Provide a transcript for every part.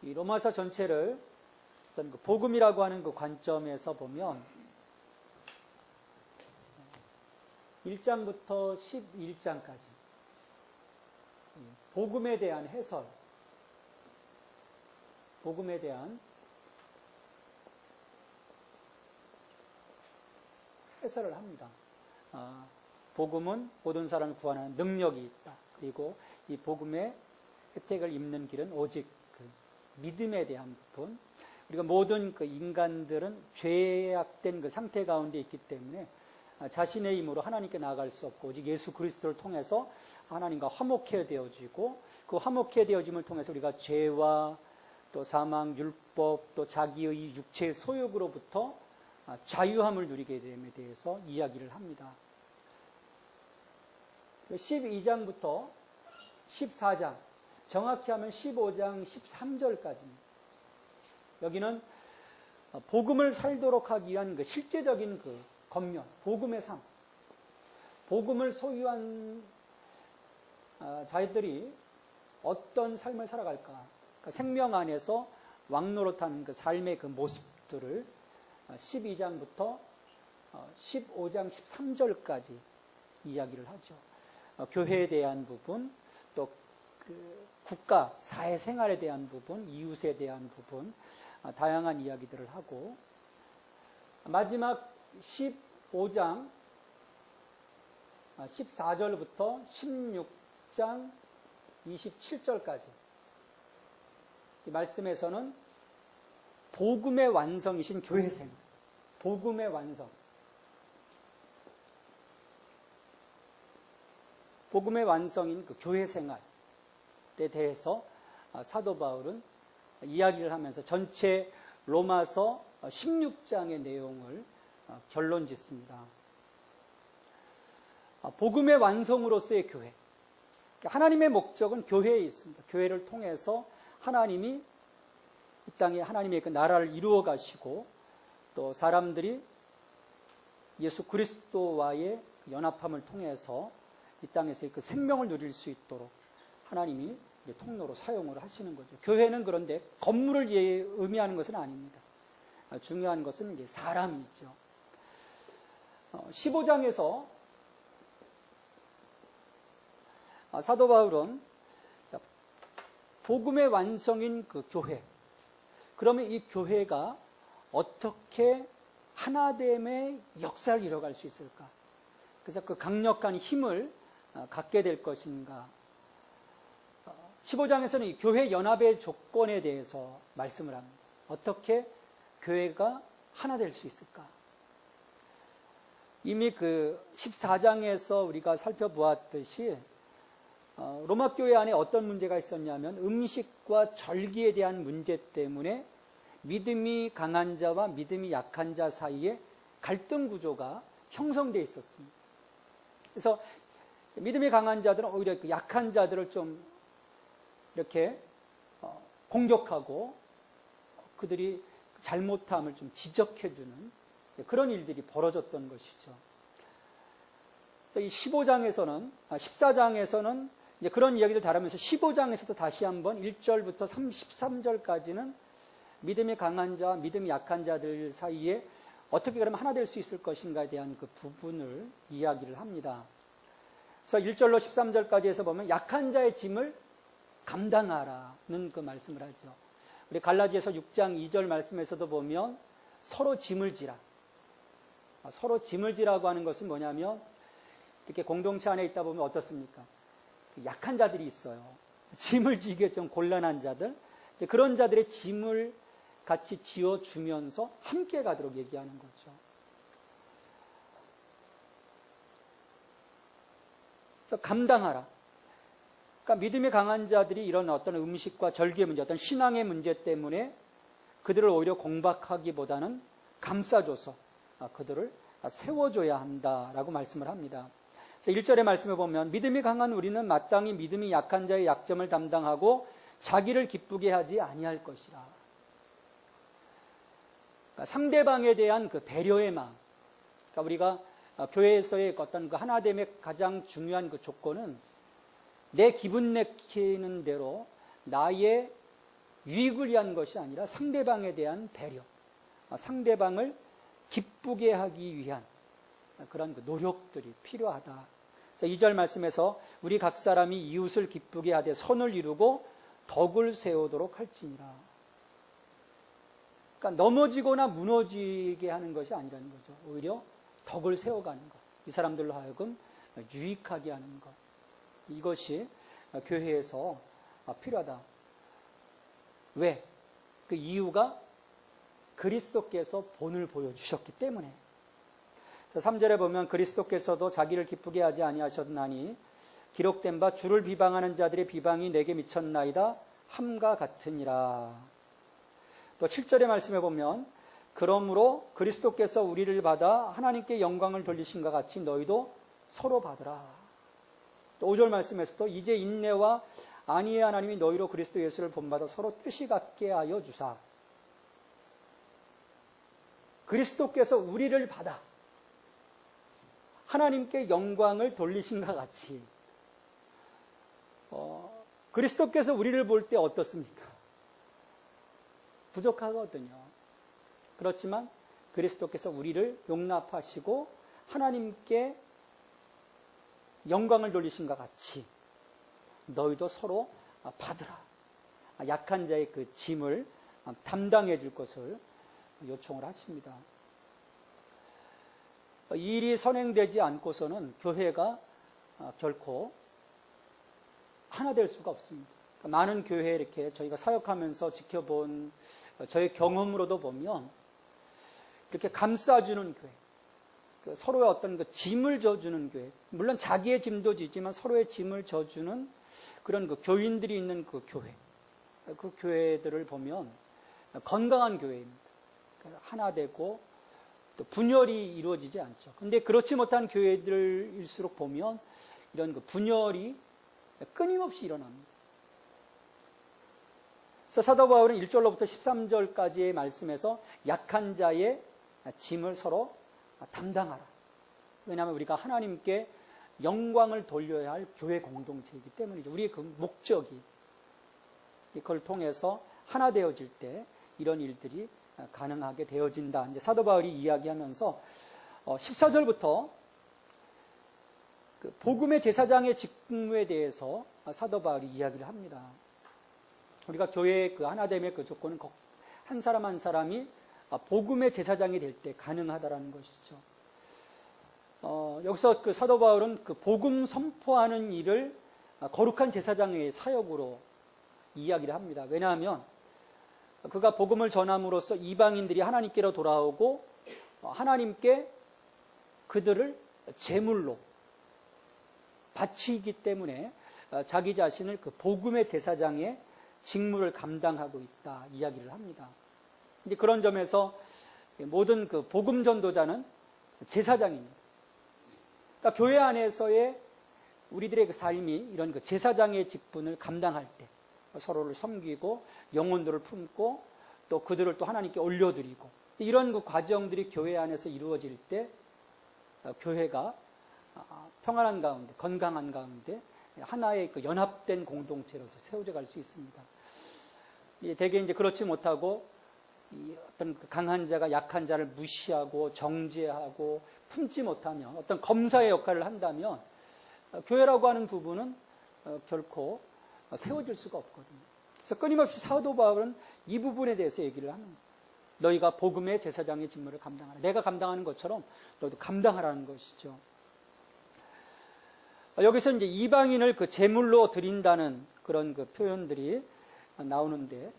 이 로마서 전체를 어떤 그 복음이라고 하는 그 관점에서 보면 1장부터 11장까지 복음에 대한 해설, 복음에 대한 해설을 합니다. 복음은 모든 사람을 구원하는 능력이 있다. 그리고 이 복음의 혜택을 입는 길은 오직 그 믿음에 대한 부분. 우리가 모든 그 인간들은 죄악된 그 상태 가운데 있기 때문에 자신의 힘으로 하나님께 나아갈 수 없고 오직 예수 그리스도를 통해서 하나님과 화목해 되어지고 그 화목해 되어짐을 통해서 우리가 죄와 또 사망, 율법, 또 자기의 육체의 소욕으로부터 자유함을 누리게 됨에 대해서 이야기를 합니다. 12장부터 14장, 정확히 하면 15장 13절까지입니다. 여기는 복음을 살도록 하기 위한 그 실제적인 그 겉면, 복음의 삶, 복음을 소유한 자들이 어떤 삶을 살아갈까? 그러니까 생명 안에서 왕노릇하는 그 삶의 그 모습들을 12장부터 15장 13절까지 이야기를 하죠. 교회에 대한 부분, 또 그 국가, 사회생활에 대한 부분, 이웃에 대한 부분, 다양한 이야기들을 하고 마지막 15장 14절부터 16장 27절까지 이 말씀에서는 복음의 완성이신 교회생, 복음의 완성, 복음의 완성인 그 교회생활에 대해서 사도 바울은 이야기를 하면서 전체 로마서 16장의 내용을 결론 짓습니다. 복음의 완성으로서의 교회. 하나님의 목적은 교회에 있습니다. 교회를 통해서 하나님이 이 땅에 하나님의 그 나라를 이루어 가시고 또 사람들이 예수 그리스도와의 연합함을 통해서 이 땅에서의 그 생명을 누릴 수 있도록 하나님이 통로로 사용을 하시는 거죠. 교회는 그런데 건물을 의미하는 것은 아닙니다. 중요한 것은 이제 사람이죠. 15장에서 사도 바울은 복음의 완성인 그 교회, 그러면 이 교회가 어떻게 하나됨의 역사를 이뤄갈 수 있을까? 그래서 그 강력한 힘을 갖게 될 것인가? 15장에서는 이 교회 연합의 조건에 대해서 말씀을 합니다. 어떻게 교회가 하나 될 수 있을까? 이미 그 14장에서 우리가 살펴보았듯이 로마 교회 안에 어떤 문제가 있었냐면 음식과 절기에 대한 문제 때문에 믿음이 강한 자와 믿음이 약한 자 사이에 갈등 구조가 형성되어 있었습니다. 그래서 믿음이 강한 자들은 오히려 약한 자들을 좀 이렇게 공격하고 그들이 잘못함을 좀 지적해주는 그런 일들이 벌어졌던 것이죠. 이 15장에서는, 14장에서는 이제 그런 이야기를 다루면서 15장에서도 다시 한번 1절부터 33절까지는 믿음이 강한 자와 믿음이 약한 자들 사이에 어떻게 그러면 하나 될 수 있을 것인가에 대한 그 부분을 이야기를 합니다. 그래서 1절로 13절까지 해서 보면 약한 자의 짐을 감당하라는 그 말씀을 하죠. 우리 갈라디아서 6장 2절 말씀에서도 보면 서로 짐을 지라. 서로 짐을 지라고 하는 것은 뭐냐면 이렇게 공동체 안에 있다 보면 어떻습니까? 약한 자들이 있어요. 짐을 지기에 좀 곤란한 자들. 그런 자들의 짐을 같이 지어주면서 함께 가도록 얘기하는 거죠. 그래서 감당하라. 그러니까 믿음이 강한 자들이 이런 어떤 음식과 절기의 문제, 어떤 신앙의 문제 때문에 그들을 오히려 공박하기보다는 감싸줘서 그들을 세워줘야 한다라고 말씀을 합니다. 1절의 말씀을 보면 믿음이 강한 우리는 마땅히 믿음이 약한 자의 약점을 담당하고 자기를 기쁘게 하지 아니할 것이라. 그러니까 상대방에 대한 그 배려의 마음. 그러니까 우리가 교회에서의 어떤 그 하나됨의 가장 중요한 그 조건은 내 기분 내키는 대로 나의 유익을 위한 것이 아니라 상대방에 대한 배려, 상대방을 기쁘게 하기 위한 그런 노력들이 필요하다. 그래서 2절 말씀에서 우리 각 사람이 이웃을 기쁘게 하되 선을 이루고 덕을 세우도록 할지니라. 그러니까 넘어지거나 무너지게 하는 것이 아니라는 거죠. 오히려 덕을 세워가는 것. 이 사람들로 하여금 유익하게 하는 것. 이것이 교회에서 필요하다. 왜? 그 이유가 그리스도께서 본을 보여주셨기 때문에. 3절에 보면 그리스도께서도 자기를 기쁘게 하지 아니하셨나니 기록된 바 주를 비방하는 자들의 비방이 내게 미쳤나이다 함과 같으니라. 또 7절의 말씀에 보면 그러므로 그리스도께서 우리를 받아 하나님께 영광을 돌리신 것 같이 너희도 서로 받으라. 또 5절 말씀에서도 이제 인내와 안위의 하나님이 너희로 그리스도 예수를 본받아 서로 뜻이 같게 하여 주사. 그리스도께서 우리를 받아 하나님께 영광을 돌리신 것 같이 그리스도께서 우리를 볼 때 어떻습니까? 부족하거든요. 그렇지만 그리스도께서 우리를 용납하시고 하나님께 영광을 돌리신 것 같이 너희도 서로 받으라. 약한 자의 그 짐을 담당해 줄 것을 요청을 하십니다. 이 일이 선행되지 않고서는 교회가 결코 하나 될 수가 없습니다. 많은 교회에 이렇게 저희가 사역하면서 지켜본 저의 경험으로도 보면 이렇게 감싸주는 교회, 서로의 어떤 그 짐을 져주는 교회, 물론 자기의 짐도 지지만 서로의 짐을 져주는 그런 그 교인들이 있는 그 교회, 그 교회들을 보면 건강한 교회입니다. 하나 되고 또 분열이 이루어지지 않죠. 근데 그렇지 못한 교회들일수록 보면 이런 그 분열이 끊임없이 일어납니다. 그래서 사도 바울은 1절로부터 13절까지의 말씀에서 약한 자의 짐을 서로 담당하라. 왜냐하면 우리가 하나님께 영광을 돌려야 할 교회 공동체이기 때문이죠. 우리의 그 목적이 그걸 통해서 하나 되어질 때 이런 일들이 가능하게 되어진다. 이제 사도 바울이 이야기하면서 14절부터 그 복음의 제사장의 직무에 대해서 사도 바울이 이야기를 합니다. 우리가 교회의 그 하나됨의 그 조건은 한 사람 한 사람이 복음의 제사장이 될 때 가능하다라는 것이죠. 여기서 그 사도 바울은 그 복음 선포하는 일을 거룩한 제사장의 사역으로 이야기를 합니다. 왜냐하면 그가 복음을 전함으로써 이방인들이 하나님께로 돌아오고 하나님께 그들을 제물로 바치기 때문에 자기 자신을 그 복음의 제사장의 직무를 감당하고 있다 이야기를 합니다. 근데 그런 점에서 모든 그 복음 전도자는 제사장입니다. 그러니까 교회 안에서의 우리들의 그 삶이 이런 그 제사장의 직분을 감당할 때 서로를 섬기고 영혼들을 품고 또 그들을 또 하나님께 올려드리고 이런 그 과정들이 교회 안에서 이루어질 때 교회가 평안한 가운데 건강한 가운데 하나의 그 연합된 공동체로서 세워져 갈 수 있습니다. 대개 이제 그렇지 못하고 어떤 그 강한 자가 약한 자를 무시하고 정죄하고 품지 못하면 어떤 검사의 역할을 한다면 교회라고 하는 부분은 결코 세워질 수가 없거든요. 그래서 끊임없이 사도 바울은 이 부분에 대해서 얘기를 합니다. 너희가 복음의 제사장의 직무를 감당하라. 내가 감당하는 것처럼 너희도 감당하라는 것이죠. 여기서 이제 이방인을 그 제물로 드린다는 그런 그 표현들이 나오는데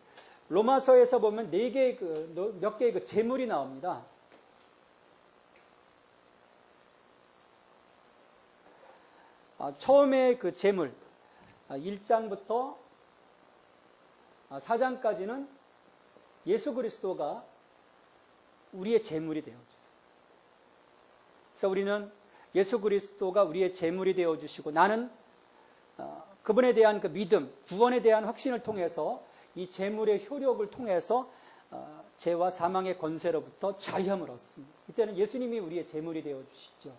로마서에서 보면 몇 개의 그 제물이 나옵니다. 처음에 그 제물 1장부터 4장까지는 예수 그리스도가 우리의 제물이 되어주세요. 그래서 우리는 예수 그리스도가 우리의 제물이 되어주시고 나는 그분에 대한 그 믿음, 구원에 대한 확신을 통해서 이 제물의 효력을 통해서 죄와 사망의 권세로부터 자유함을 얻습니다. 이때는 예수님이 우리의 제물이 되어주시죠.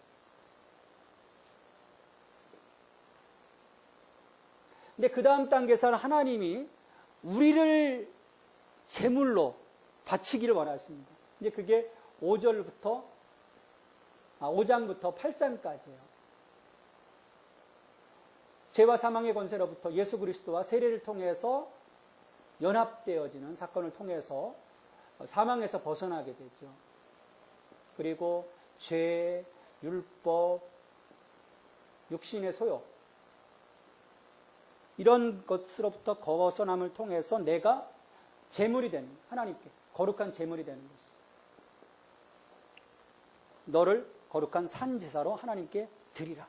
근데 그 다음 단계에서는 하나님이 우리를 제물로 바치기를 원하십니다. 이제 그게 5장부터 8장까지예요. 죄와 사망의 권세로부터 예수 그리스도와 세례를 통해서 연합되어지는 사건을 통해서 사망에서 벗어나게 되죠. 그리고 죄, 율법, 육신의 소욕 이런 것으로부터 벗어남을 통해서 내가 제물이 되는, 하나님께 거룩한 제물이 되는 것이죠. 너를 거룩한 산 제사로 하나님께 드리라.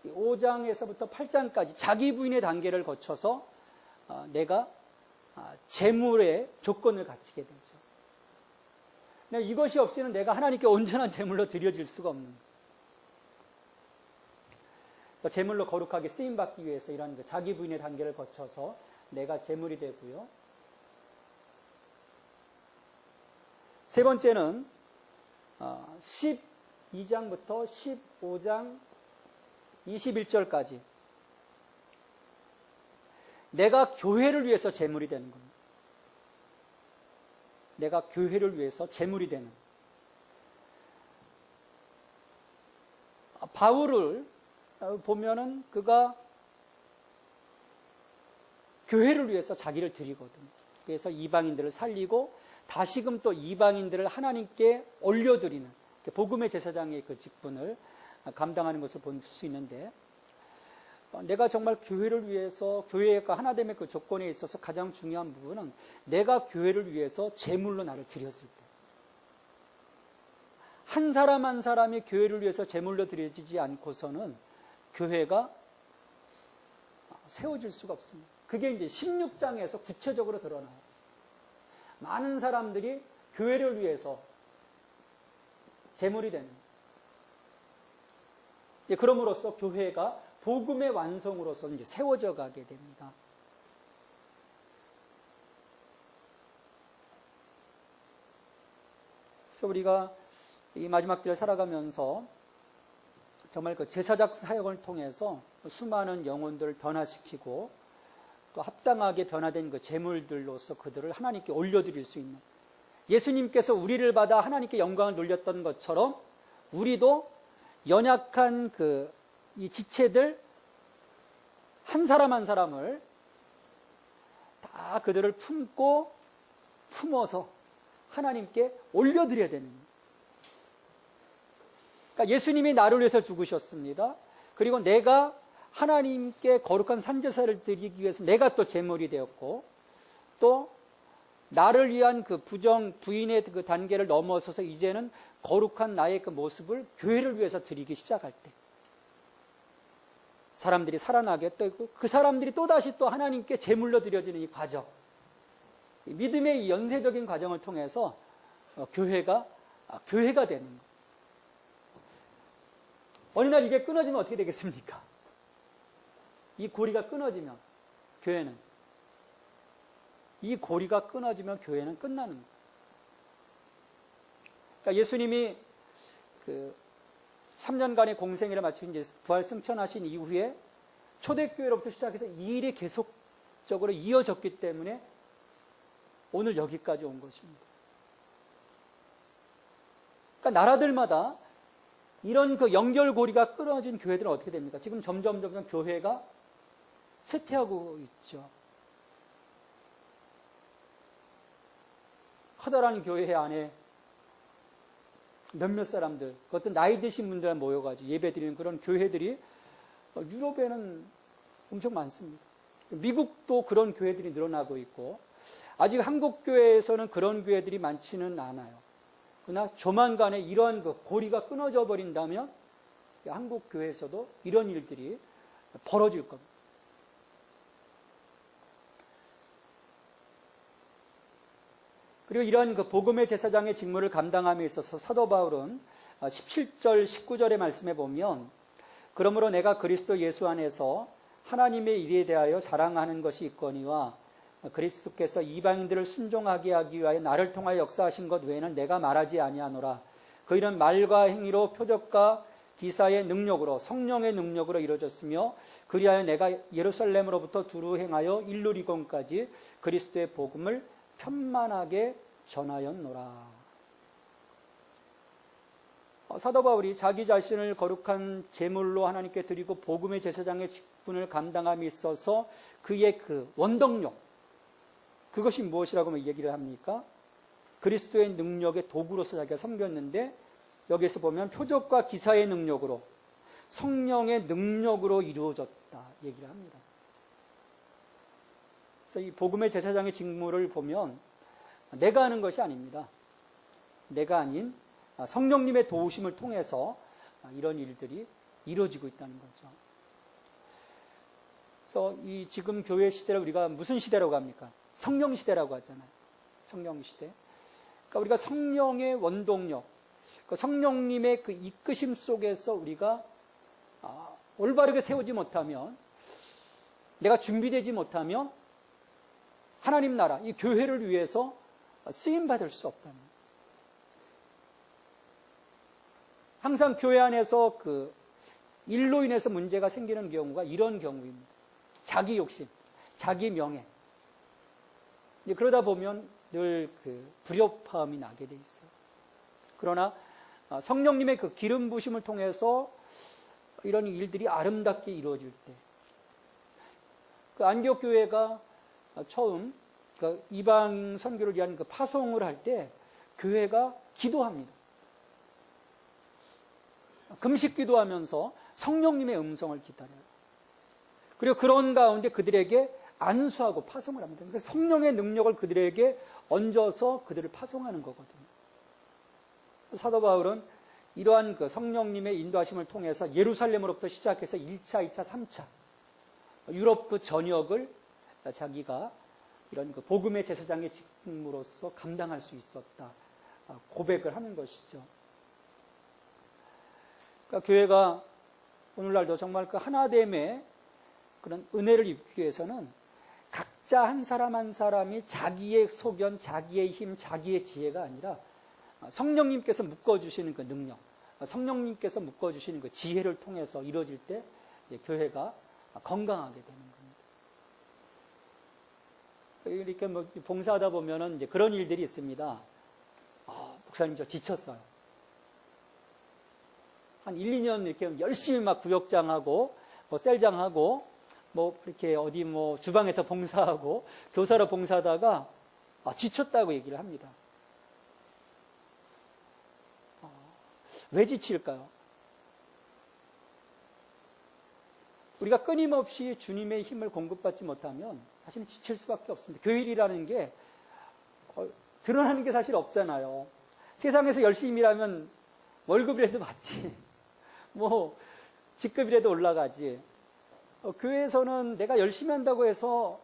5장에서부터 8장까지 자기 부인의 단계를 거쳐서 내가 제물의 조건을 갖추게 되죠. 이것이 없이는 내가 하나님께 온전한 제물로 드려질 수가 없는 거예요. 제물로 거룩하게 쓰임받기 위해서 이런 자기 부인의 단계를 거쳐서 내가 제물이 되고요. 세 번째는 12장부터 15장 21절까지 내가 교회를 위해서 제물이 되는 겁니다. 내가 교회를 위해서 제물이 되는. 바울을 보면은 그가 교회를 위해서 자기를 드리거든요. 그래서 이방인들을 살리고 다시금 또 이방인들을 하나님께 올려드리는 복음의 제사장의 그 직분을 감당하는 것을 볼 수 있는데, 내가 정말 교회를 위해서, 교회가 하나됨의 그 조건에 있어서 가장 중요한 부분은 내가 교회를 위해서 제물로 나를 드렸을 때, 한 사람 한 사람이 교회를 위해서 제물로 드려지지 않고서는 교회가 세워질 수가 없습니다. 그게 이제 16장에서 구체적으로 드러나요. 많은 사람들이 교회를 위해서 제물이 되는. 그럼으로써 교회가 복음의 완성으로서 이제 세워져 가게 됩니다. 그래서 우리가 이 마지막 때를 살아가면서 정말 그 제사장 사역을 통해서 수많은 영혼들을 변화시키고 또 합당하게 변화된 그 제물들로서 그들을 하나님께 올려드릴 수 있는, 예수님께서 우리를 받아 하나님께 영광을 돌렸던 것처럼 우리도 연약한 이 지체들 한 사람 한 사람을 다 그들을 품어서 하나님께 올려드려야 되는 거예요. 그러니까 예수님이 나를 위해서 죽으셨습니다. 그리고 내가 하나님께 거룩한 산제사를 드리기 위해서 내가 또 제물이 되었고, 또 나를 위한 그 부인의 그 단계를 넘어서서 이제는 거룩한 나의 그 모습을 교회를 위해서 드리기 시작할 때 사람들이 살아나게 되고, 그 사람들이 또다시 또 하나님께 제물로 드려지는 이 과정, 믿음의 이 연쇄적인 과정을 통해서 교회가 되는 거예요. 어느 날 이게 끊어지면 어떻게 되겠습니까? 이 고리가 끊어지면 교회는 끝나는 거예요. 그러니까 예수님이 3년간의 공생애를 마치고 이제 부활 승천하신 이후에 초대교회로부터 시작해서 이 일이 계속적으로 이어졌기 때문에 오늘 여기까지 온 것입니다. 그러니까 나라들마다 이런 그 연결고리가 끊어진 교회들은 어떻게 됩니까? 지금 점점 교회가 쇠퇴하고 있죠. 커다란 교회 안에 몇몇 사람들, 그것도 나이 드신 분들 모여가지고 예배드리는 그런 교회들이 유럽에는 엄청 많습니다. 미국도 그런 교회들이 늘어나고 있고, 아직 한국 교회에서는 그런 교회들이 많지는 않아요. 그러나 조만간에 이러한 그 고리가 끊어져 버린다면 한국 교회에서도 이런 일들이 벌어질 겁니다. 그리고 이러한 그 복음의 제사장의 직무를 감당함에 있어서 사도 바울은 17절, 19절의 말씀에 보면, 그러므로 내가 그리스도 예수 안에서 하나님의 일에 대하여 자랑하는 것이 있거니와 그리스도께서 이방인들을 순종하게 하기 위하여 나를 통하여 역사하신 것 외에는 내가 말하지 아니하노라. 그 일은 말과 행위로 표적과 기사의 능력으로 성령의 능력으로 이루어졌으며, 그리하여 내가 예루살렘으로부터 두루 행하여 일루리곤까지 그리스도의 복음을 편만하게 전하였노라. 사도 바울이 자기 자신을 거룩한 제물로 하나님께 드리고 복음의 제사장의 직분을 감당함에 있어서 그의 그 원동력, 그것이 무엇이라고 얘기를 합니까? 그리스도의 능력의 도구로서 자기가 섬겼는데, 여기에서 보면 표적과 기사의 능력으로, 성령의 능력으로 이루어졌다 얘기를 합니다. 그래서 이 복음의 제사장의 직무를 보면 내가 하는 것이 아닙니다. 내가 아닌 성령님의 도우심을 통해서 이런 일들이 이루어지고 있다는 거죠. 그래서 이 지금 교회 시대를 우리가 무슨 시대라고 합니까? 성령 시대라고 하잖아요. 성령 시대. 그러니까 우리가 성령의 원동력, 그 성령님의 그 이끄심 속에서 우리가 올바르게 세우지 못하면, 내가 준비되지 못하면 하나님 나라, 이 교회를 위해서 쓰임받을 수 없다는 거예요. 항상 교회 안에서 그 일로 인해서 문제가 생기는 경우가 이런 경우입니다. 자기 욕심, 자기 명예. 그러다 보면 늘 그 불협화음이 나게 돼 있어요. 그러나 성령님의 그 기름 부심을 통해서 이런 일들이 아름답게 이루어질 때, 그 안디옥 교회가 처음 그 이방 선교를 위한 그 파송을 할 때 교회가 기도합니다. 금식 기도하면서 성령님의 음성을 기다려요. 그리고 그런 가운데 그들에게 안수하고 파송을 합니다. 그래서 성령의 능력을 그들에게 얹어서 그들을 파송하는 거거든요. 사도 바울은 이러한 그 성령님의 인도하심을 통해서 예루살렘으로부터 시작해서 1차, 2차, 3차 유럽 그 전역을 자기가 이런 그 복음의 제사장의 직무로서 감당할 수 있었다 고백을 하는 것이죠. 그러니까 교회가 오늘날도 정말 그 하나됨의 그런 은혜를 입기 위해서는 각자 한 사람 한 사람이 자기의 소견, 자기의 힘, 자기의 지혜가 아니라 성령님께서 묶어주시는 그 능력, 성령님께서 묶어주시는 그 지혜를 통해서 이루어질 때 교회가 건강하게 되는 겁니다. 이렇게 뭐 봉사하다 보면은 이제 그런 일들이 있습니다. 목사님 저 지쳤어요. 한 1, 2년 이렇게 열심히 막 구역장하고 뭐 셀장하고 뭐 이렇게 어디 뭐 주방에서 봉사하고 교사로 봉사하다가 지쳤다고 얘기를 합니다. 왜 지칠까요? 우리가 끊임없이 주님의 힘을 공급받지 못하면 사실은 지칠 수밖에 없습니다. 교일이라는 게 드러나는 게 사실 없잖아요. 세상에서 열심히 일하면 월급이라도 받지, 뭐 직급이라도 올라가지. 교회에서는 내가 열심히 한다고 해서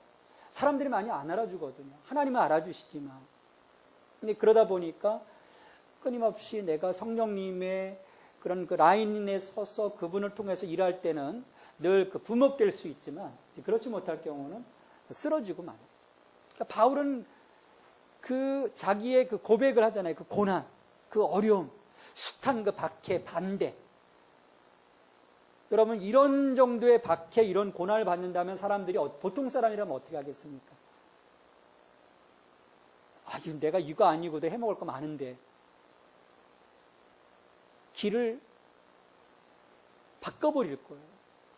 사람들이 많이 안 알아주거든요. 하나님은 알아주시지만. 근데 그러다 보니까 끊임없이 내가 성령님의 그런 그 라인에 서서 그분을 통해서 일할 때는 늘 그 붐업될 수 있지만, 그렇지 못할 경우는 쓰러지고 말아요. 그러니까 바울은 그 자기의 그 고백을 하잖아요. 그 고난, 그 어려움, 숱한 그 박해, 반대. 여러분, 이런 정도의 박해, 이런 고난을 받는다면 사람들이 보통 사람이라면 어떻게 하겠습니까? 내가 이거 아니고도 해먹을 거 많은데. 길을 바꿔버릴 거예요.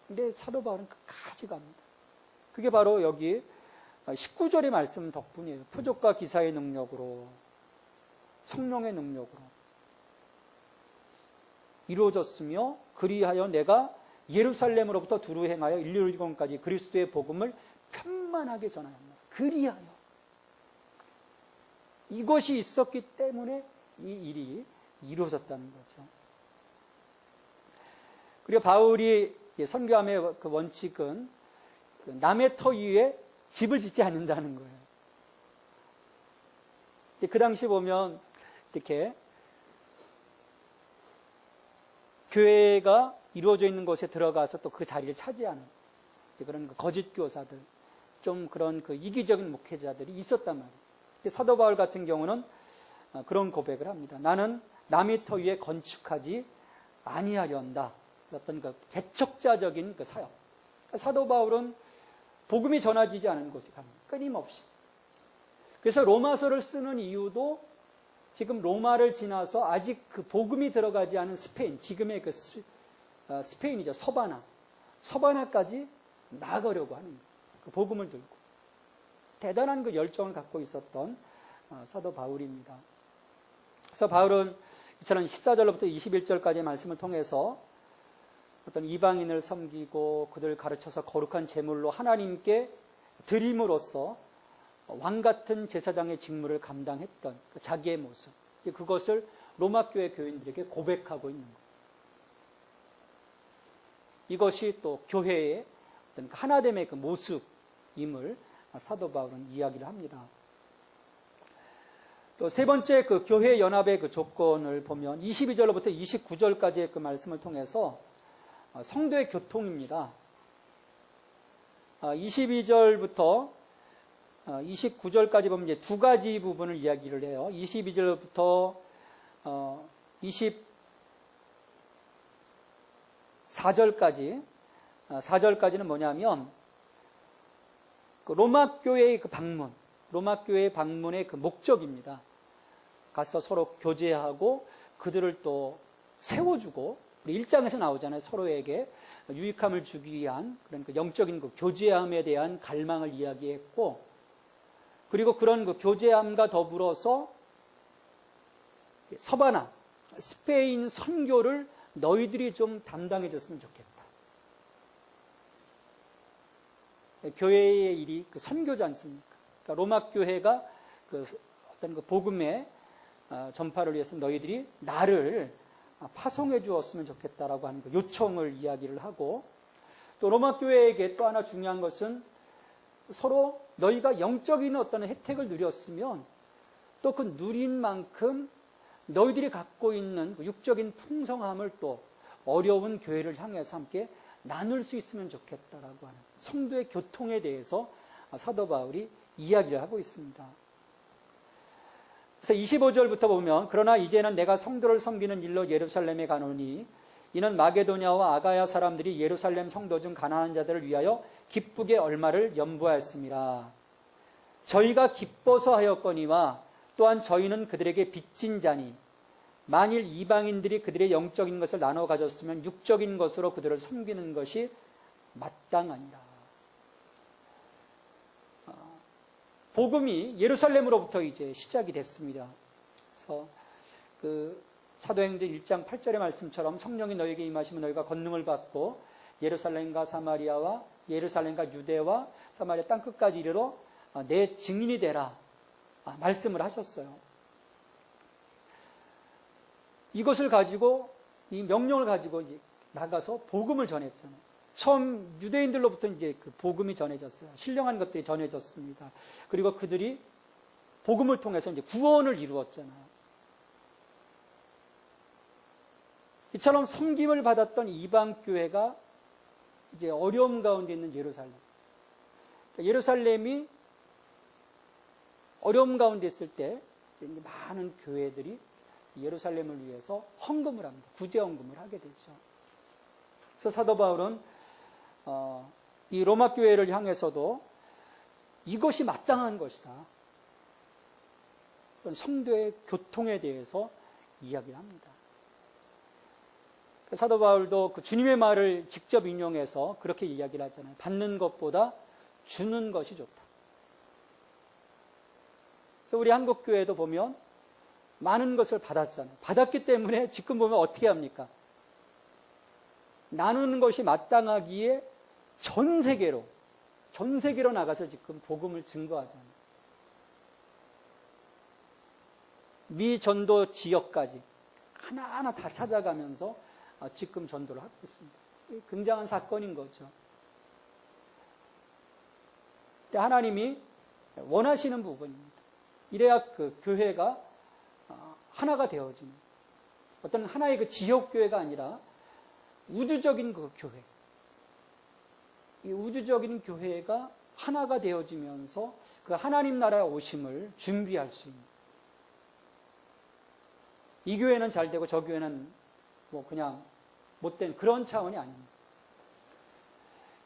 근데 사도 바울은 끝까지 갑니다. 그게 바로 여기 19절의 말씀 덕분이에요. 표적과 기사의 능력으로, 성령의 능력으로 이루어졌으며, 그리하여 내가 예루살렘으로부터 두루 행하여 일루리건까지 그리스도의 복음을 편만하게 전하였노라. 그리하여 이것이 있었기 때문에 이 일이 이루어졌다는 거죠. 그리고 바울이 선교함의 그 원칙은 남의 터 위에 집을 짓지 않는다는 거예요. 그 당시 보면 이렇게 교회가 이루어져 있는 곳에 들어가서 또 그 자리를 차지하는 그런 거짓 교사들, 좀 그런 그 이기적인 목회자들이 있었단 말이에요. 사도 바울 같은 경우는 그런 고백을 합니다. 나는 남의 터 위에 건축하지 아니하련다. 어떤 그 개척자적인 그 사역. 사도 바울은 복음이 전해지지 않은 곳에 갑니다. 끊임없이. 그래서 로마서를 쓰는 이유도 지금 로마를 지나서 아직 그 복음이 들어가지 않은 스페인, 지금의 그 스페인이죠. 서바나까지 나아가려고 하는 거예요. 그 복음을 들고. 대단한 그 열정을 갖고 있었던 사도 바울입니다. 그래서 바울은 이처럼 14절로부터 21절까지의 말씀을 통해서 어떤 이방인을 섬기고 그들을 가르쳐서 거룩한 제물로 하나님께 드림으로써 왕같은 제사장의 직무를 감당했던 자기의 모습, 그것을 로마교회 교인들에게 고백하고 있는 거예요. 이것이 또 교회의 어떤 하나됨의 그 모습임을 사도 바울은 이야기를 합니다. 또 세 번째 그 교회 연합의 그 조건을 보면 22절로부터 29절까지의 그 말씀을 통해서 성도의 교통입니다. 22절부터 29절까지 보면 이제 두 가지 부분을 이야기를 해요. 22절부터 4절까지는 뭐냐면 그 로마 교회의 그 방문, 로마 교회의 방문의 그 목적입니다. 가서 서로 교제하고 그들을 또 세워주고, 우리 1장에서 나오잖아요. 서로에게 유익함을 주기 위한 그런 그 영적인 그 교제함에 대한 갈망을 이야기했고, 그리고 그런 그 교제함과 더불어서 서바나, 스페인 선교를 너희들이 좀 담당해 줬으면 좋겠다. 교회의 일이 그 선교지 않습니까? 그러니까 로마 교회가 그 어떤 그 복음의 전파를 위해서 너희들이 나를 파송해 주었으면 좋겠다라고 하는 그 요청을 이야기를 하고, 또 로마 교회에게 또 하나 중요한 것은 서로 너희가 영적인 어떤 혜택을 누렸으면 또 그 누린 만큼 너희들이 갖고 있는 그 육적인 풍성함을 또 어려운 교회를 향해서 함께 나눌 수 있으면 좋겠다라고 하는 성도의 교통에 대해서 사도 바울이 이야기를 하고 있습니다. 그래서 25절부터 보면, 그러나 이제는 내가 성도를 섬기는 일로 예루살렘에 가노니 이는 마게도냐와 아가야 사람들이 예루살렘 성도 중 가난한 자들을 위하여 기쁘게 얼마를 연보하였습니다. 저희가 기뻐서 하였거니와 또한 저희는 그들에게 빚진 자니 만일 이방인들이 그들의 영적인 것을 나눠 가졌으면 육적인 것으로 그들을 섬기는 것이 마땅하니라. 복음이 예루살렘으로부터 이제 시작이 됐습니다. 그래서 그 사도행전 1장 8절의 말씀처럼 성령이 너에게 임하시면 너희가 권능을 받고 예루살렘과 사마리아와 예루살렘과 유대와 사마리아 땅끝까지 이르러 내 증인이 되라 말씀을 하셨어요. 이것을 가지고, 이 명령을 가지고 이제 나가서 복음을 전했잖아요. 처음 유대인들로부터 이제 그 복음이 전해졌어요. 신령한 것들이 전해졌습니다. 그리고 그들이 복음을 통해서 이제 구원을 이루었잖아요. 이처럼 섬김을 받았던 이방 교회가 이제 어려움 가운데 있는 예루살렘. 그러니까 예루살렘이 어려움 가운데 있을 때 많은 교회들이 예루살렘을 위해서 헌금을 합니다. 구제 헌금을 하게 되죠. 그래서 사도 바울은 이 로마 교회를 향해서도 이것이 마땅한 것이다. 성도의 교통에 대해서 이야기를 합니다. 사도 바울도 그 주님의 말을 직접 인용해서 그렇게 이야기를 하잖아요. 받는 것보다 주는 것이 좋다. 그래서 우리 한국 교회도 보면 많은 것을 받았잖아요. 받았기 때문에 지금 보면 어떻게 합니까? 나누는 것이 마땅하기에 전 세계로 나가서 지금 복음을 증거하잖아요. 미 전도 지역까지 하나하나 다 찾아가면서 지금 전도를 하고 있습니다. 굉장한 사건인 거죠. 하나님이 원하시는 부분입니다. 이래야 그 교회가 하나가 되어지는, 어떤 하나의 그 지역교회가 아니라 우주적인 그 교회, 이 우주적인 교회가 하나가 되어지면서 그 하나님 나라의 오심을 준비할 수 있는, 이 교회는 잘 되고 저 교회는 뭐 그냥 못된 그런 차원이 아닙니다.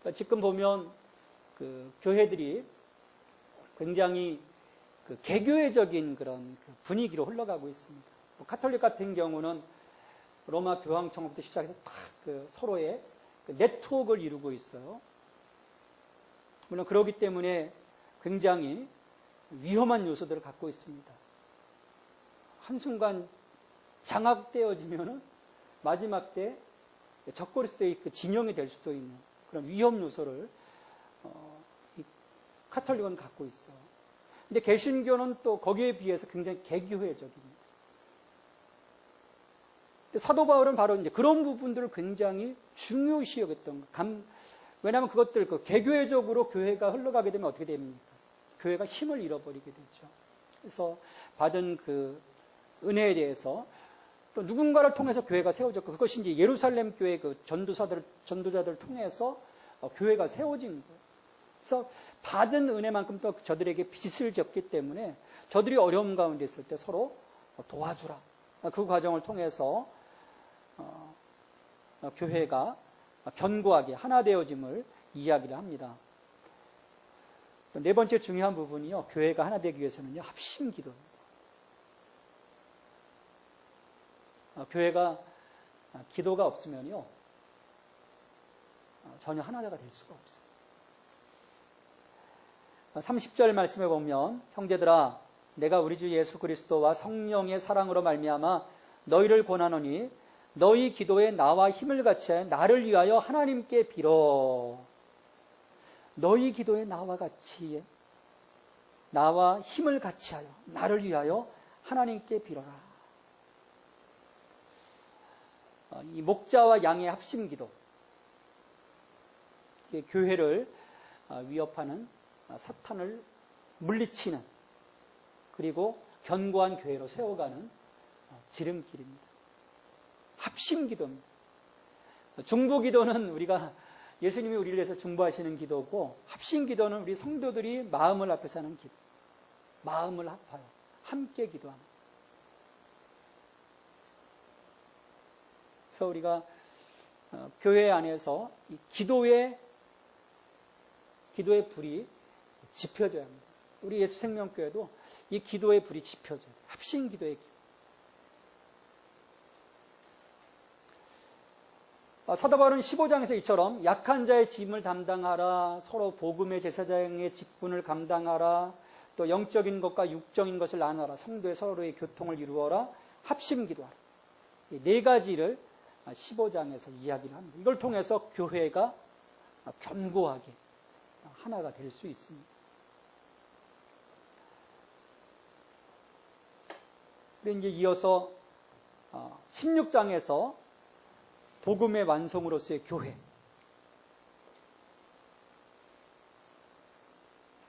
그러니까 지금 보면 그 교회들이 굉장히 그 개교회적인 그런 그 분위기로 흘러가고 있습니다. 가톨릭 같은 경우는 로마 교황청부터 시작해서 딱 그 서로의 그 네트워크를 이루고 있어요. 물론 그렇기 때문에 굉장히 위험한 요소들을 갖고 있습니다. 한순간 장악되어지면은 마지막 때 적그리스도의 그 진영이 될 수도 있는 그런 위험 요소를 이 카톨릭은 갖고 있어. 근데 개신교는 또 거기에 비해서 굉장히 개교회적입니다. 사도 바울은 바로 이제 그런 부분들을 굉장히 중요시 여겼던 거. 왜냐하면 그것들 그 개교회적으로 교회가 흘러가게 되면 어떻게 됩니까? 교회가 힘을 잃어버리게 되죠. 그래서 받은 그 은혜에 대해서 또 누군가를 통해서 교회가 세워졌고 그것이 이제 예루살렘 교회 그 전도자들을 통해서 교회가 세워진 거예요. 그래서 받은 은혜만큼 또 저들에게 빚을 졌기 때문에 저들이 어려움 가운데 있을 때 서로 도와주라. 그 과정을 통해서 교회가 견고하게 하나 되어짐을 이야기를 합니다. 네 번째 중요한 부분이요. 교회가 하나 되기 위해서는요. 합심 기도입니다. 교회가 기도가 없으면요. 전혀 하나가 될 수가 없어요. 30절 말씀에 보면 형제들아 내가 우리 주 예수 그리스도와 성령의 사랑으로 말미암아 너희를 권하노니 너희 기도에 나와 힘을 같이하여 나를 위하여 하나님께 빌어. 너희 기도에 나와 같이 나와 힘을 같이하여 나를 위하여 하나님께 빌어라. 이 목자와 양의 합심 기도, 교회를 위협하는 사탄을 물리치는 그리고 견고한 교회로 세워가는 지름길입니다. 합심 기도입니다. 중보 기도는 우리가 예수님이 우리를 위해서 중보하시는 기도고 합심 기도는 우리 성도들이 마음을 합해서 하는 기도. 마음을 합하여 함께 기도하는. 그래서 우리가 교회 안에서 이 기도의 불이 지펴져야 합니다. 우리 예수 생명교회도 이 기도의 불이 지펴져야 돼요. 합심 기도의 기도. 사도 바울은 15장에서 이처럼 약한 자의 짐을 담당하라, 서로 복음의 제사장의 직분을 감당하라, 또 영적인 것과 육적인 것을 나누어라, 성도의 서로의 교통을 이루어라, 합심 기도하라. 이 네 가지를 15장에서 이야기를 합니다. 이걸 통해서 교회가 견고하게 하나가 될 수 있습니다. 그리고 이제 이어서 16장에서 복음의 완성으로서의 교회,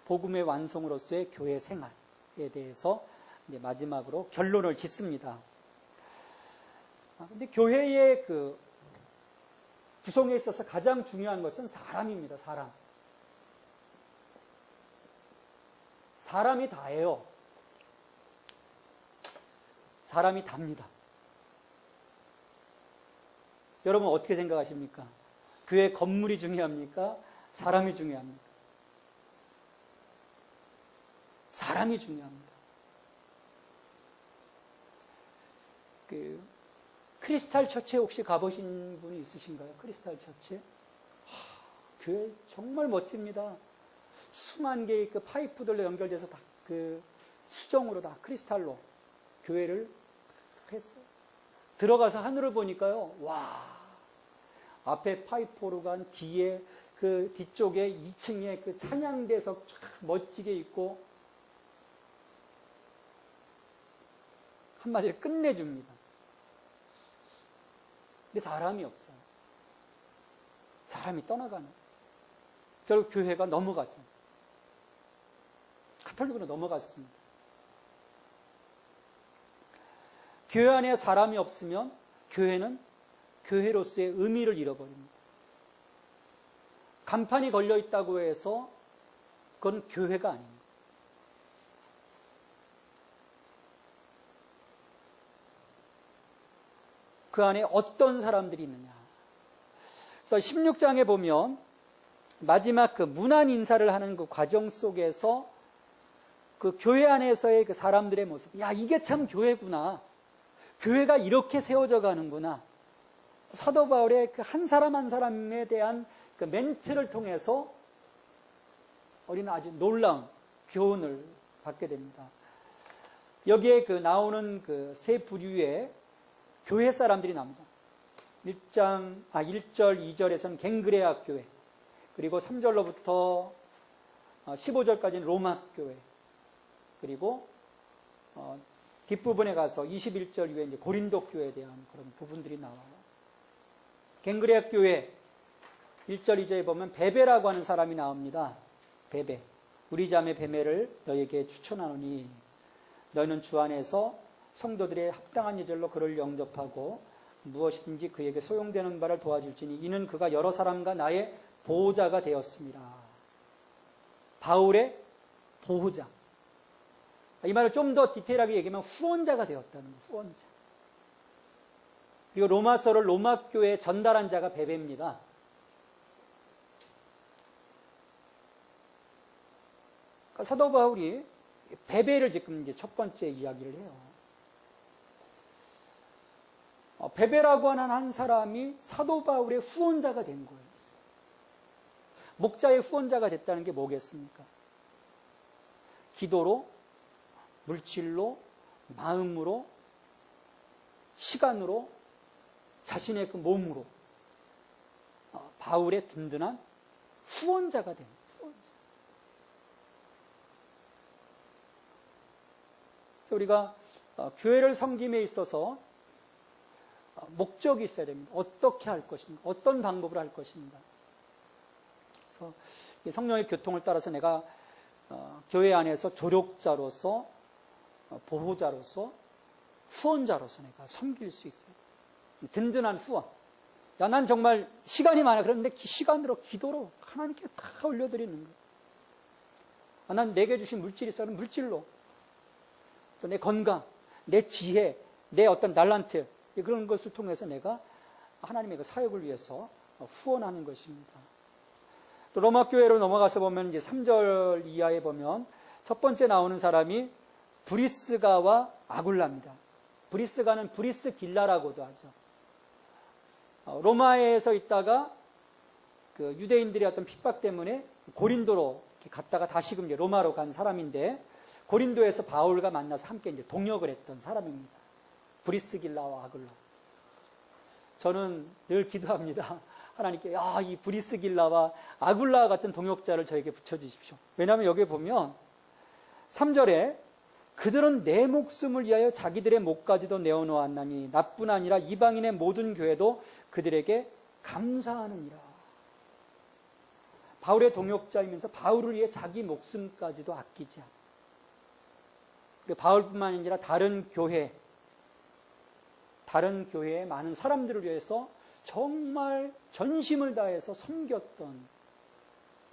복음의 완성으로서의 교회 생활에 대해서 이제 마지막으로 결론을 짓습니다. 근데 교회의 그 구성에 있어서 가장 중요한 것은 사람입니다. 사람이 다예요. 사람이 답니다. 여러분 어떻게 생각하십니까? 교회 건물이 중요합니까? 사람이 중요합니까? 사람이 중요합니다. 크리스탈 처치 혹시 가보신 분이 있으신가요? 크리스탈 처치? 교회 정말 멋집니다. 수만 개의 그 파이프들로 연결돼서 다 그 수정으로 다 크리스탈로 교회를 했어요. 들어가서 하늘을 보니까요, 와, 앞에 파이프 오르간, 뒤에 그 뒤쪽에 2층에 그 찬양대석 쫙 멋지게 있고, 한마디로 끝내줍니다. 근데 사람이 없어요. 사람이 떠나가는. 결국 교회가 넘어갔죠. 가톨릭으로 넘어갔습니다. 교회 안에 사람이 없으면 교회는 교회로서의 의미를 잃어버립니다. 간판이 걸려 있다고 해서 그건 교회가 아닙니다. 그 안에 어떤 사람들이 있느냐. 그래서 16장에 보면 마지막 그 문안 인사를 하는 그 과정 속에서 그 교회 안에서의 그 사람들의 모습, 야, 이게 참 교회구나. 교회가 이렇게 세워져 가는구나. 사도 바울의 그 한 사람 한 사람에 대한 그 멘트를 통해서 우리는 아주 놀라운 교훈을 받게 됩니다. 여기에 그 나오는 그 세 부류의 교회 사람들이 나옵니다. 1절, 2절에서는 갱그레아 교회, 그리고 3절로부터 15절까지는 로마 교회, 그리고 뒷부분에 가서 21절 이후에 이제 고린도 교회에 대한 그런 부분들이 나와요. 갱그레아 교회 1절, 2절에 보면 베베라고 하는 사람이 나옵니다. 베베. 우리 자매 베베를 너에게 추천하노니 너희는 주 안에서 성도들의 합당한 예절로 그를 영접하고 무엇이든지 그에게 소용되는 바를 도와줄지니 이는 그가 여러 사람과 나의 보호자가 되었습니다. 바울의 보호자. 이 말을 좀 더 디테일하게 얘기하면 후원자가 되었다는 거예요. 후원자. 그리고 로마서를 로마 교회에 전달한 자가 베베입니다. 그러니까 사도 바울이 베베를 지금 이제 첫 번째 이야기를 해요. 베베라고 하는 한 사람이 사도 바울의 후원자가 된 거예요. 목자의 후원자가 됐다는 게 뭐겠습니까? 기도로, 물질로, 마음으로, 시간으로, 자신의 그 몸으로 바울의 든든한 후원자가 된 거예요. 우리가 교회를 섬김에 있어서 목적이 있어야 됩니다. 어떻게 할 것인가, 어떤 방법으로 할 것인가. 그래서 성령의 교통을 따라서 내가 교회 안에서 조력자로서, 보호자로서, 후원자로서 내가 섬길 수 있어요. 든든한 후원. 야, 난 정말 시간이 많아. 그런데 시간으로, 기도로 하나님께 다 올려드리는 거예요. 난 내게 주신 물질이 있어. 물질로. 또 내 건강, 내 지혜, 내 어떤 달란트, 그런 것을 통해서 내가 하나님의 그 사역을 위해서 후원하는 것입니다. 또 로마 교회로 넘어가서 보면 이제 3절 이하에 보면 첫 번째 나오는 사람이 브리스가와 아굴라입니다. 브리스가는 브리스길라라고도 하죠. 로마에서 있다가 그 유대인들의 어떤 핍박 때문에 고린도로 갔다가 다시금 이제 로마로 간 사람인데 고린도에서 바울과 만나서 함께 이제 동역을 했던 사람입니다. 브리스길라와 아굴라. 저는 늘 기도합니다. 하나님께 이 브리스길라와 아굴라 같은 동역자를 저에게 붙여주십시오. 왜냐하면 여기에 보면 3절에 그들은 내 목숨을 위하여 자기들의 목까지도 내어놓았나니 나뿐 아니라 이방인의 모든 교회도 그들에게 감사하느니라. 바울의 동역자이면서 바울을 위해 자기 목숨까지도 아끼지 않아. 그리고 바울뿐만 아니라 다른 교회의 많은 사람들을 위해서 정말 전심을 다해서 섬겼던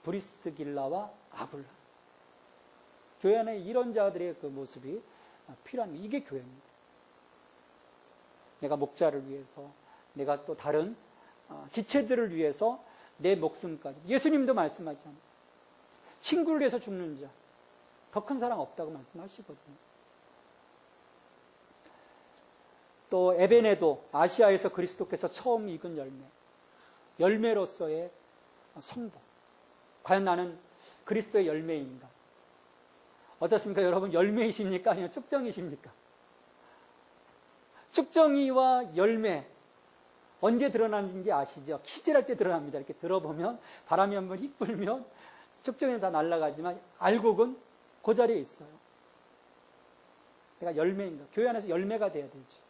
브리스길라와 아굴라. 교회 안에 이런 자들의 그 모습이 필요한, 이게 교회입니다. 내가 목자를 위해서, 내가 또 다른 지체들을 위해서 내 목숨까지. 예수님도 말씀하잖아요. 친구를 위해서 죽는 자, 더 큰 사랑 없다고 말씀하시거든요. 또 에베네도, 아시아에서 그리스도께서 처음 익은 열매로서의 성도. 과연 나는 그리스도의 열매인가? 어떻습니까? 여러분, 열매이십니까? 아니면 쭉정이십니까? 쭉정이와 열매 언제 드러나는지 아시죠? 키질할 때 드러납니다. 이렇게 들어보면 바람이 한번 휙 불면 쭉정이는 다 날아가지만 알곡은 그 자리에 있어요. 내가 열매인가? 교회 안에서 열매가 돼야 되죠.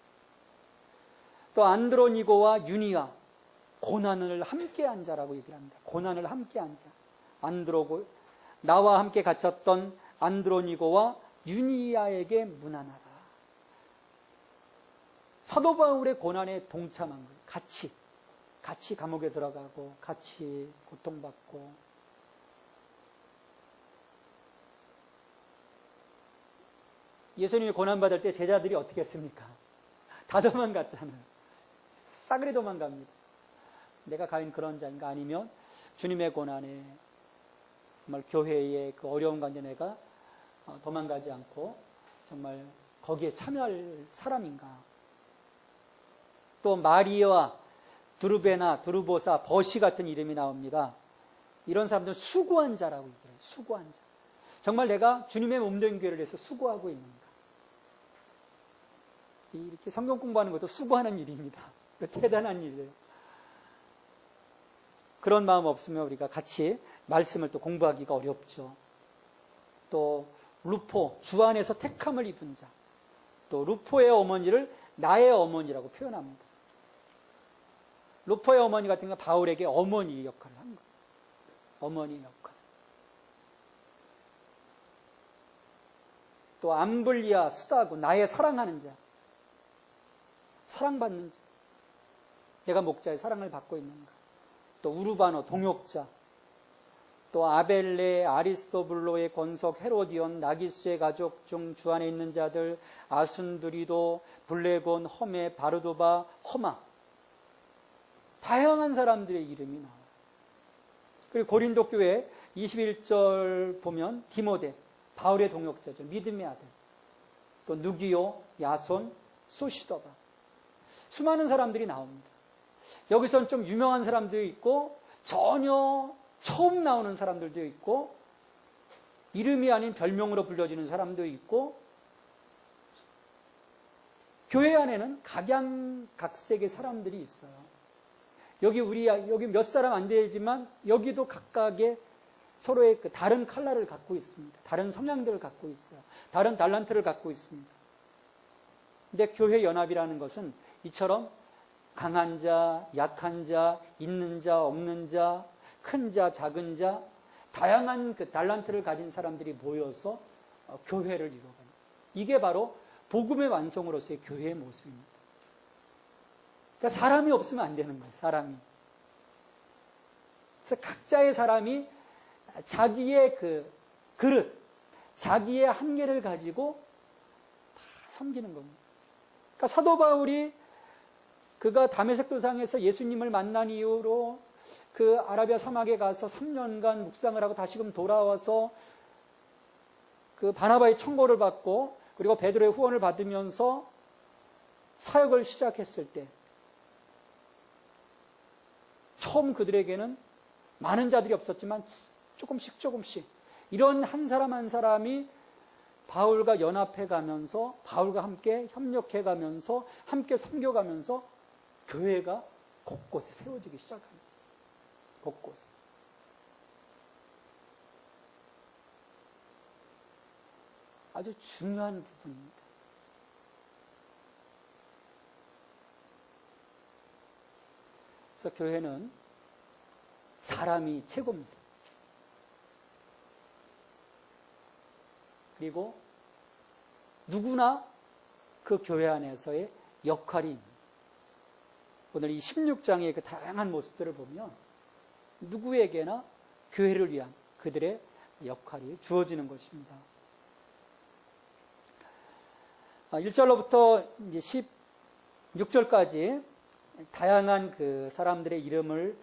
또 안드로니고와 유니아, 고난을 함께한 자라고 얘기를 합니다. 고난을 함께한 자. 나와 함께 갇혔던 안드로니고와 유니아에게 문안하라. 사도 바울의 고난에 동참한 거예요. 같이 감옥에 들어가고 같이 고통받고. 예수님이 고난받을 때 제자들이 어떻게 했습니까? 다 도망갔잖아요. 싸그리 도망갑니다. 내가 과연 그런 자인가? 아니면 주님의 고난에 정말 교회의 그 어려운 가운데 내가 도망가지 않고 정말 거기에 참여할 사람인가. 또 마리아, 두르베나, 두르보사, 버시 같은 이름이 나옵니다. 이런 사람들은 수고한 자라고 얘기해요. 수고한 자. 정말 내가 주님의 몸된 교회를 위해서 수고하고 있는가. 이렇게 성경 공부하는 것도 수고하는 일입니다. 대단한 일이에요. 그런 마음 없으면 우리가 같이 말씀을 또 공부하기가 어렵죠. 또 루포, 주 안에서 택함을 입은 자. 또 루포의 어머니를 나의 어머니라고 표현합니다. 루포의 어머니 같은 경우는 바울에게 어머니 역할을 한 거예요. 어머니 역할. 또 암블리아, 스다고, 나의 사랑하는 자. 사랑받는 자. 내가 목자의 사랑을 받고 있는가. 또 우르바노, 동역자. 또 아벨레, 아리스토블로의 권속, 헤로디온, 나기스의 가족 중 주 안에 있는 자들, 아순드리도, 블레곤, 험에, 바르도바, 허마. 다양한 사람들의 이름이 나와요. 그리고 고린도 교회 21절 보면 디모데, 바울의 동역자죠. 믿음의 아들. 또 누기오, 야손, 소시더바. 수많은 사람들이 나옵니다. 여기서는 좀 유명한 사람도 있고 전혀 처음 나오는 사람들도 있고 이름이 아닌 별명으로 불려지는 사람도 있고 교회 안에는 각양각색의 사람들이 있어요. 여기 몇 사람 안 되지만 여기도 각각의 서로의 그 다른 컬러를 갖고 있습니다. 다른 성향들을 갖고 있어요. 다른 달란트를 갖고 있습니다. 근데 교회 연합이라는 것은 이처럼 강한 자, 약한 자, 있는 자, 없는 자, 큰 자, 작은 자, 다양한 그 달란트를 가진 사람들이 모여서 교회를 이루어가는. 이게 바로 복음의 완성으로서의 교회의 모습입니다. 그러니까 사람이 없으면 안 되는 거예요. 사람이. 그래서 각자의 사람이 자기의 그 그릇, 자기의 한계를 가지고 다 섬기는 겁니다. 그러니까 사도 바울이 그가 다메섹 도상에서 예수님을 만난 이후로 그 아라비아 사막에 가서 3년간 묵상을 하고 다시금 돌아와서 그 바나바의 청고를 받고 그리고 베드로의 후원을 받으면서 사역을 시작했을 때 처음 그들에게는 많은 자들이 없었지만 조금씩 이런 한 사람 한 사람이 바울과 연합해 가면서 바울과 함께 협력해 가면서 함께 섬겨가면서 교회가 곳곳에 세워지기 시작합니다. 곳곳에. 아주 중요한 부분입니다. 그래서 교회는 사람이 최고입니다. 그리고 누구나 그 교회 안에서의 역할이 있습니다. 오늘 이 16장의 그 다양한 모습들을 보면 누구에게나 교회를 위한 그들의 역할이 주어지는 것입니다. 1절로부터 이제 16절까지 다양한 그 사람들의 이름을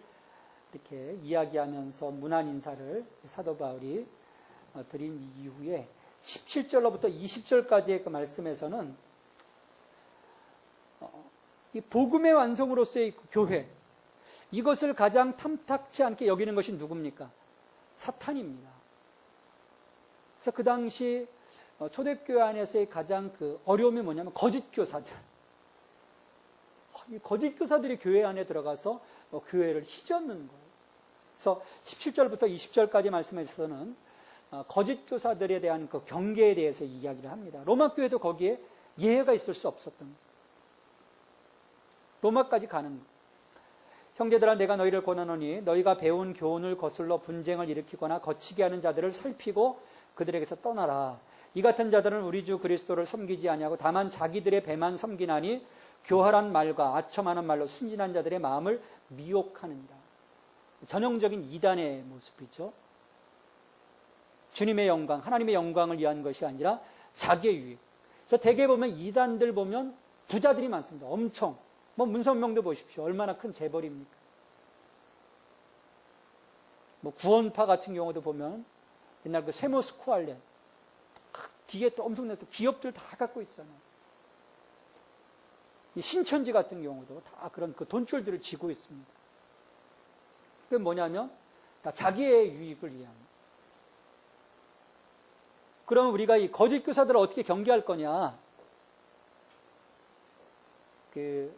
이렇게 이야기하면서 문안 인사를 사도 바울이 드린 이후에 17절로부터 20절까지의 그 말씀에서는 이 복음의 완성으로서의 그 교회, 이것을 가장 탐탁치 않게 여기는 것이 누굽니까? 사탄입니다. 그래서 그 당시 초대교회 안에서의 가장 그 어려움이 뭐냐면 거짓 교사들. 이 거짓 교사들이 교회 안에 들어가서 교회를 휘젓는 거예요. 그래서 17절부터 20절까지 말씀에서는 거짓 교사들에 대한 그 경계에 대해서 이야기를 합니다. 로마 교회도 거기에 예외가 있을 수 없었던 거예요. 로마까지 가는 거예요. 형제들아 내가 너희를 권하노니 너희가 배운 교훈을 거슬러 분쟁을 일으키거나 거치게 하는 자들을 살피고 그들에게서 떠나라. 이 같은 자들은 우리 주 그리스도를 섬기지 아니하고 다만 자기들의 배만 섬기나니 교활한 말과 아첨하는 말로 순진한 자들의 마음을 미혹하는다. 전형적인 이단의 모습이죠. 주님의 영광, 하나님의 영광을 위한 것이 아니라 자기의 유익. 그래서 대개 보면 이단들 보면 부자들이 많습니다. 엄청. 뭐 문선명도 보십시오. 얼마나 큰 재벌입니까? 뭐 구원파 같은 경우도 보면 옛날 그 세모스 쿠알렌 뒤에 또 엄청난 또 기업들 다 갖고 있잖아요. 이 신천지 같은 경우도 다 그런 그 돈줄들을 쥐고 있습니다. 그게 뭐냐면 다 자기의 유익을 위한. 그러면 우리가 이 거짓 교사들을 어떻게 경계할 거냐? 그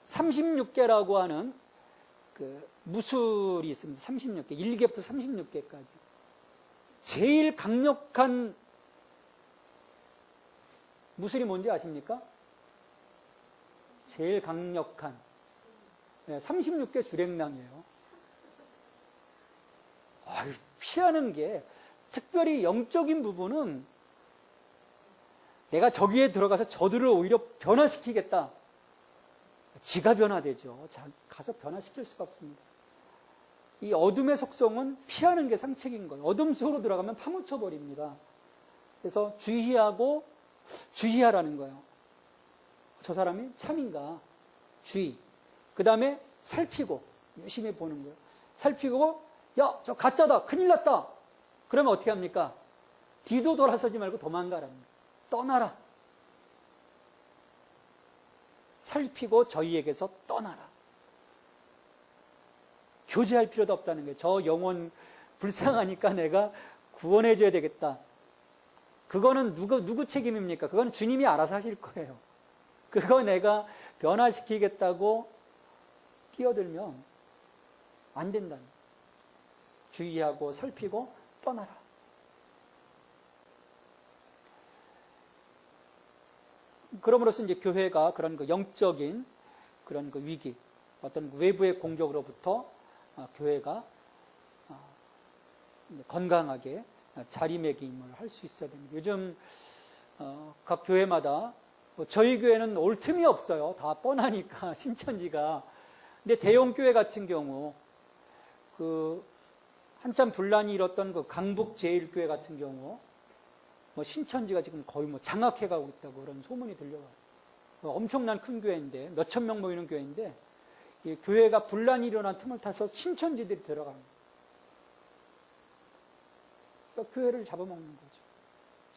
36개라고 하는 그 무술이 있습니다. 36개. 1개부터 36개까지. 제일 강력한 무술이 뭔지 아십니까? 제일 강력한 36개 주랭랑이에요. 피하는 게 특별히 영적인 부분은 내가 저기에 들어가서 저들을 오히려 변화시키겠다. 지가 변화되죠. 가서 변화시킬 수가 없습니다. 이 어둠의 속성은 피하는 게 상책인 거예요. 어둠 속으로 들어가면 파묻혀버립니다. 그래서 주의하라는 거예요. 저 사람이 참인가? 주의. 그 다음에 살피고, 유심히 보는 거예요. 살피고, 야, 저 가짜다. 큰일 났다. 그러면 어떻게 합니까? 뒤도 돌아서지 말고 도망가랍니다. 떠나라. 살피고 저희에게서 떠나라. 교제할 필요도 없다는 거예요. 저 영혼 불쌍하니까 내가 구원해줘야 되겠다. 그거는 누구 책임입니까? 그건 주님이 알아서 하실 거예요. 그거 내가 변화시키겠다고 뛰어들면 안 된다는 거예요. 주의하고 살피고 떠나라. 그럼으로써 이제 교회가 그런 그 영적인 그런 그 위기, 어떤 외부의 공격으로부터 교회가 건강하게 자리매김을 할 수 있어야 됩니다. 요즘 각 교회마다 저희 교회는 올 틈이 없어요. 다 뻔하니까 신천지가. 근데 대형 교회 같은 경우 그 한참 분란이 일었던 그 강북제일교회 같은 경우 신천지가 지금 거의 장악해가고 있다고 그런 소문이 들려와요. 엄청난 큰 교회인데 몇천 명 모이는 교회인데 이 교회가 분란이 일어난 틈을 타서 신천지들이 들어가는 거예요. 그러니까 교회를 잡아먹는 거죠.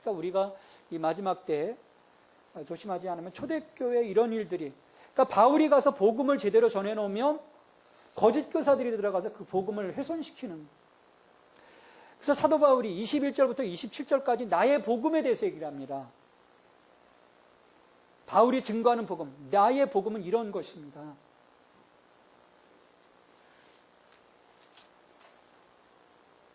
그러니까 우리가 이 마지막 때에 조심하지 않으면 초대교회 이런 일들이, 그러니까 바울이 가서 복음을 제대로 전해놓으면 거짓 교사들이 들어가서 그 복음을 훼손시키는 거예요. 그래서 사도 바울이 21절부터 27절까지 나의 복음에 대해서 얘기를 합니다. 바울이 증거하는 복음, 나의 복음은 이런 것입니다.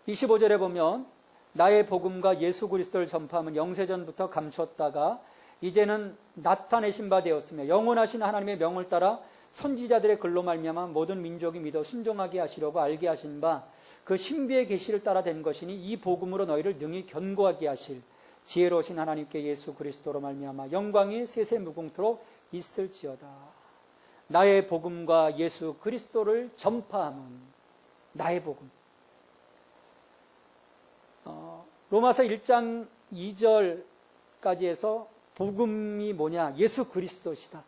(25절에) 보면 나의 복음과 예수 그리스도를 전파함은 영세전부터 감추었다가 이제는 나타내신 바 되었으며 영원하신 하나님의 명을 따라 선지자들의 글로 말미암아 모든 민족이 믿어 순종하게 하시려고 알게 하신 바 그 신비의 계시를 따라 된 것이니 이 복음으로 너희를 능히 견고하게 하실 지혜로우신 하나님께 예수 그리스도로 말미암아 영광이 세세 무궁토록 있을지어다. 나의 복음과 예수 그리스도를 전파함은 나의 복음. 로마서 1장 2절까지 해서 복음이 뭐냐? 예수 그리스도시다.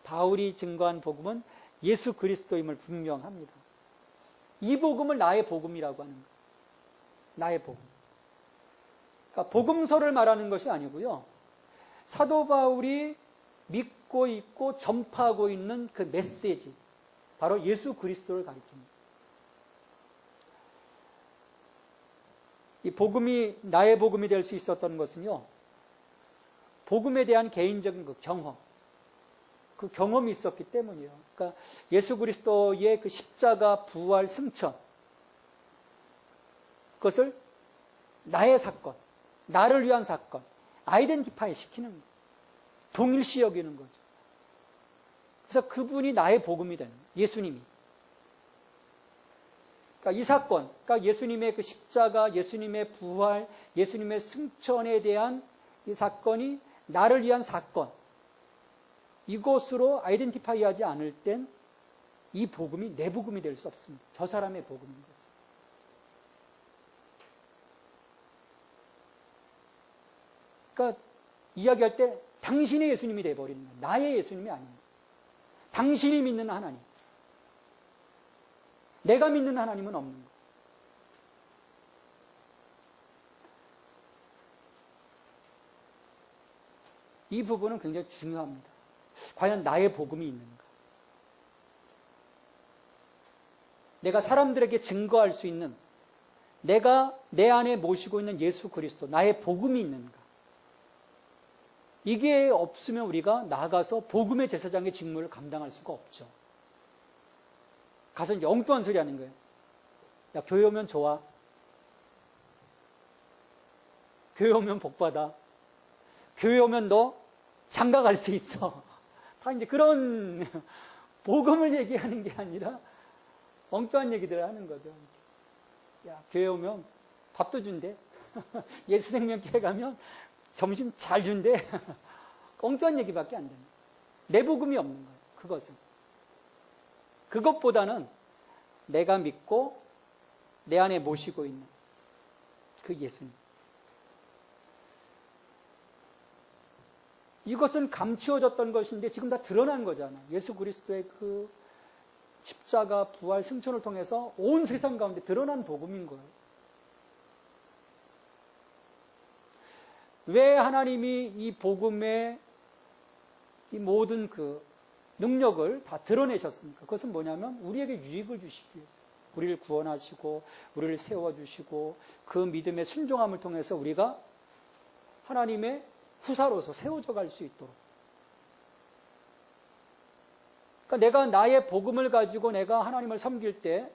바울이 증거한 복음은 예수 그리스도임을 분명합니다. 이 복음을 나의 복음이라고 하는 거예요. 나의 복음. 그러니까 복음서를 말하는 것이 아니고요. 사도 바울이 믿고 있고 전파하고 있는 그 메시지, 바로 예수 그리스도를 가리킵니다. 이 복음이 나의 복음이 될 수 있었던 것은요, 복음에 대한 개인적인 그 경험, 그 경험이 있었기 때문이에요. 그러니까 예수 그리스도의 그 십자가, 부활, 승천, 그것을 나의 사건, 나를 위한 사건, 아이덴티파이 시키는 거예요. 동일시 여기는 거죠. 그래서 그분이 나의 복음이 되는 거예요. 예수님이. 그러니까 이 사건, 그러니까 예수님의 그 십자가, 예수님의 부활, 예수님의 승천에 대한 이 사건이 나를 위한 사건, 이것으로 아이덴티파이 하지 않을 땐 이 복음이 내 복음이 될 수 없습니다. 저 사람의 복음인 거죠. 그러니까 이야기할 때 당신의 예수님이 돼버리는 거예요. 나의 예수님이 아닙니다. 당신이 믿는 하나님, 내가 믿는 하나님은 없는 거예요. 이 부분은 굉장히 중요합니다. 과연 나의 복음이 있는가? 내가 사람들에게 증거할 수 있는, 내가 내 안에 모시고 있는 예수 그리스도, 나의 복음이 있는가? 이게 없으면 우리가 나가서 복음의 제사장의 직무를 감당할 수가 없죠. 가서 이제 엉뚱한 소리 하는 거예요. 야, 교회 오면 좋아. 교회 오면 복받아. 교회 오면 너 장가 갈 수 있어. 다 이제 그런 복음을 얘기하는 게 아니라 엉뚱한 얘기들을 하는 거죠. 야, 교회 오면 밥도 준대. 예수 생명교회 가면 점심 잘 준대. 엉뚱한 얘기밖에 안 됩니다. 내 복음이 없는 거예요. 그것은. 그것보다는 내가 믿고 내 안에 모시고 있는 그 예수님. 이것은 감추어졌던 것인데 지금 다 드러난 거잖아요. 예수 그리스도의 그 십자가, 부활, 승천을 통해서 온 세상 가운데 드러난 복음인 거예요. 왜 하나님이 이 복음의 이 모든 그 능력을 다 드러내셨습니까? 그것은 뭐냐면 우리에게 유익을 주시기 위해서. 우리를 구원하시고 우리를 세워주시고 그 믿음의 순종함을 통해서 우리가 하나님의 후사로서 세워져 갈 수 있도록. 그러니까 내가 나의 복음을 가지고 내가 하나님을 섬길 때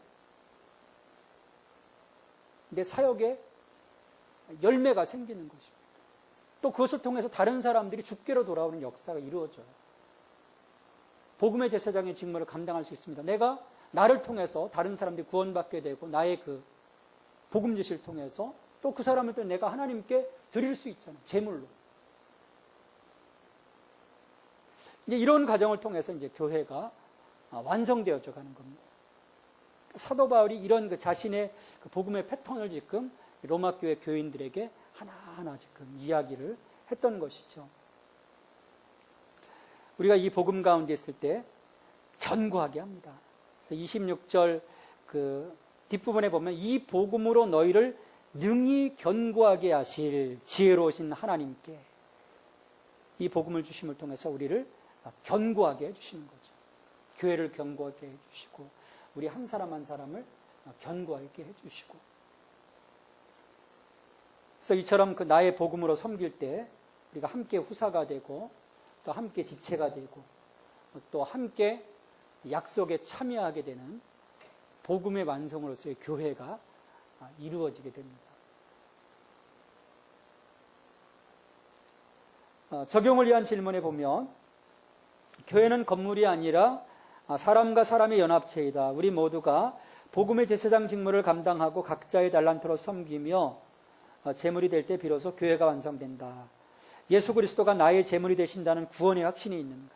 내 사역에 열매가 생기는 것입니다. 또 그것을 통해서 다른 사람들이 주께로 돌아오는 역사가 이루어져요. 복음의 제사장의 직무를 감당할 수 있습니다. 내가 나를 통해서 다른 사람들이 구원받게 되고 나의 그 복음 제시를 통해서 또 그 사람을 또 내가 하나님께 드릴 수 있잖아요. 제물로. 이제 이런 과정을 통해서 이제 교회가 완성되어져 가는 겁니다. 사도 바울이 이런 그 자신의 그 복음의 패턴을 지금 로마 교회 교인들에게 하나하나 지금 이야기를 했던 것이죠. 우리가 이 복음 가운데 있을 때 견고하게 합니다. 26절 그 뒷부분에 보면 이 복음으로 너희를 능히 견고하게 하실 지혜로우신 하나님께 이 복음을 주심을 통해서 우리를 견고하게 해주시는 거죠. 교회를 견고하게 해주시고 우리 한 사람 한 사람을 견고하게 해주시고 그래서 이처럼 그 나의 복음으로 섬길 때 우리가 함께 후사가 되고 또 함께 지체가 되고 또 함께 약속에 참여하게 되는 복음의 완성으로서의 교회가 이루어지게 됩니다. 적용을 위한 질문에 보면 교회는 건물이 아니라 사람과 사람의 연합체이다. 우리 모두가 복음의 제사장 직무를 감당하고 각자의 달란트로 섬기며 제물이 될 때 비로소 교회가 완성된다. 예수 그리스도가 나의 제물이 되신다는 구원의 확신이 있는가?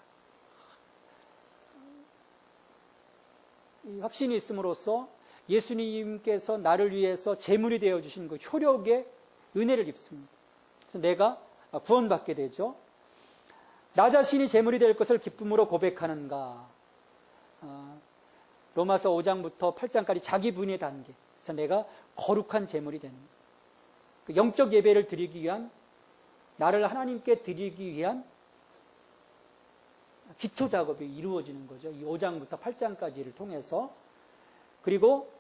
이 확신이 있음으로써 예수님께서 나를 위해서 제물이 되어주신 그 효력의 은혜를 입습니다. 그래서 내가 구원받게 되죠. 나 자신이 제물이 될 것을 기쁨으로 고백하는가? 로마서 5장부터 8장까지 자기 분의 단계. 그래서 내가 거룩한 제물이 되는 거예요. 그 영적 예배를 드리기 위한, 나를 하나님께 드리기 위한 기초 작업이 이루어지는 거죠. 이 5장부터 8장까지를 통해서. 그리고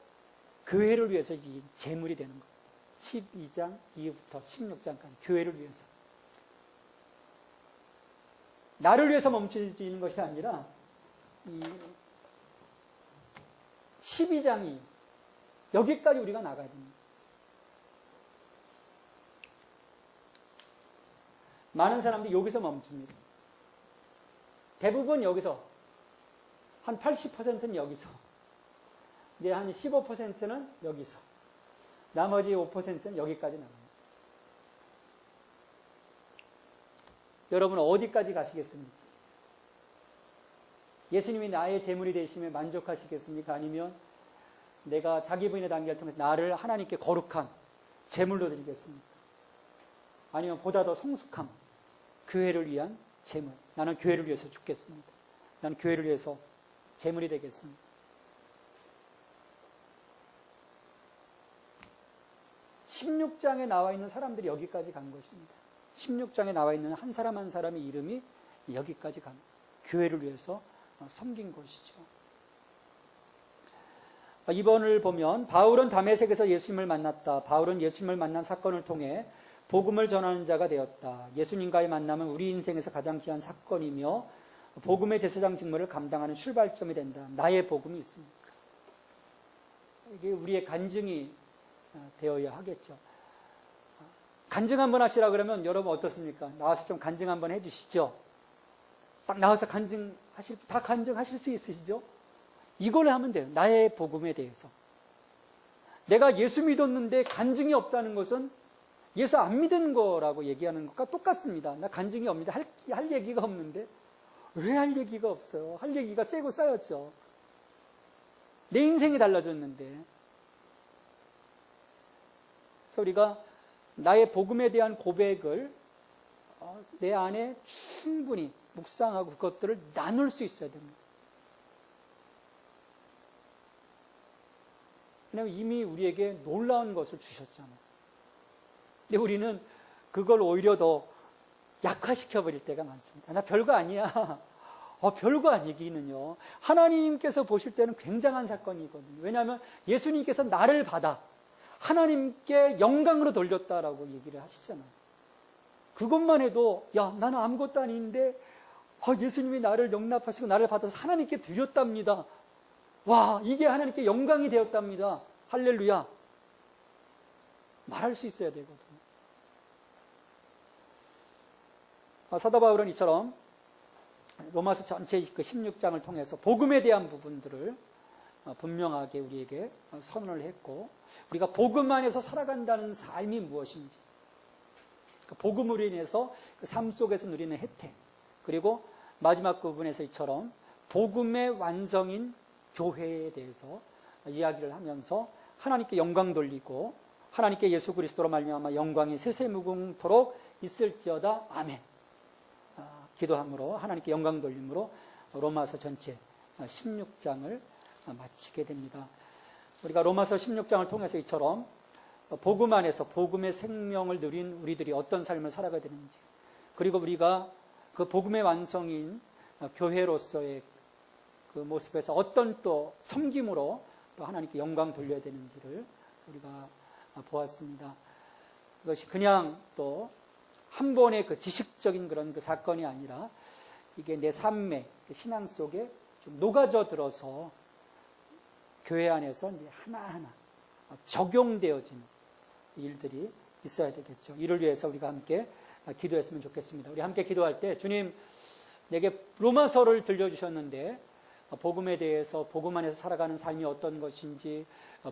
교회를 위해서 이 제물이 되는 거예요. 12장 이후부터 16장까지 교회를 위해서. 나를 위해서 멈춰지는 것이 아니라 이 12장이 여기까지 우리가 나가야 됩니다. 많은 사람들이 여기서 멈춥니다. 대부분 여기서 한 80%는 여기서 이제 한 15%는 여기서 나머지 5%는 여기까지 나갑니다. 여러분 어디까지 가시겠습니까? 예수님이 나의 제물이 되시면 만족하시겠습니까? 아니면 내가 자기 부인의 단계를 통해서 나를 하나님께 거룩한 제물로 드리겠습니까? 아니면 보다 더 성숙함, 교회를 위한 제물. 나는 교회를 위해서 죽겠습니다. 나는 교회를 위해서 제물이 되겠습니다. (16장에) 나와 있는 사람들이 여기까지 간 것입니다. 16장에 나와 있는 한 사람 한 사람의 이름이 여기까지 갑니다. 교회를 위해서 섬긴 것이죠. 이번을 보면 바울은 다메섹에서 예수님을 만났다. 바울은 예수님을 만난 사건을 통해 복음을 전하는 자가 되었다. 예수님과의 만남은 우리 인생에서 가장 귀한 사건이며 복음의 제사장 직무를 감당하는 출발점이 된다. 나의 복음이 있습니까? 이게 우리의 간증이 되어야 하겠죠. 간증 한번 하시라 그러면 여러분 어떻습니까? 나와서 좀 간증 한번 해주시죠. 딱 나와서 다 간증하실 수 있으시죠? 이걸 하면 돼요. 나의 복음에 대해서. 내가 예수 믿었는데 간증이 없다는 것은 예수 안 믿은 거라고 얘기하는 것과 똑같습니다. 나 간증이 없는데 할 얘기가 없는데 왜 할 얘기가 없어요? 할 얘기가 세고 쌓였죠. 내 인생이 달라졌는데. 그래서 우리가 나의 복음에 대한 고백을 내 안에 충분히 묵상하고 그것들을 나눌 수 있어야 됩니다. 왜냐하면 이미 우리에게 놀라운 것을 주셨잖아요. 근데 우리는 그걸 오히려 더 약화시켜버릴 때가 많습니다. 나 별거 아니야. 별거 아니기는요. 하나님께서 보실 때는 굉장한 사건이거든요. 왜냐하면 예수님께서 나를 받아 하나님께 영광으로 돌렸다라고 얘기를 하시잖아요. 그것만 해도 나는 아무것도 아닌데 예수님이 나를 용납하시고 나를 받아서 하나님께 드렸답니다. 와, 이게 하나님께 영광이 되었답니다. 할렐루야. 말할 수 있어야 되거든요. 사도 바울은 이처럼 로마서 전체 그 16장을 통해서 복음에 대한 부분들을 분명하게 우리에게 선언을 했고, 우리가 복음 안에서 살아간다는 삶이 무엇인지, 복음으로 인해서 그 삶 속에서 누리는 혜택, 그리고 마지막 부분에서 이처럼 복음의 완성인 교회에 대해서 이야기를 하면서 하나님께 영광 돌리고 하나님께 예수 그리스도로 말미암아 영광이 세세무궁토록 있을지어다. 아멘. 기도함으로 하나님께 영광 돌림으로 로마서 전체 16장을 마치게 됩니다. 우리가 로마서 16장을 통해서 이처럼 복음 안에서 복음의 생명을 누린 우리들이 어떤 삶을 살아가야 되는지, 그리고 우리가 그 복음의 완성인 교회로서의 그 모습에서 어떤 또 섬김으로 또 하나님께 영광 돌려야 되는지를 우리가 보았습니다. 그것이 그냥 또 한 번의 그 지식적인 그런 그 사건이 아니라 이게 내 삶의 신앙 속에 좀 녹아져 들어서 교회 안에서 이제 하나하나 적용되어지는 일들이 있어야 되겠죠. 이를 위해서 우리가 함께 기도했으면 좋겠습니다. 우리 함께 기도할 때 주님, 내게 로마서를 들려주셨는데 복음에 대해서 복음 안에서 살아가는 삶이 어떤 것인지,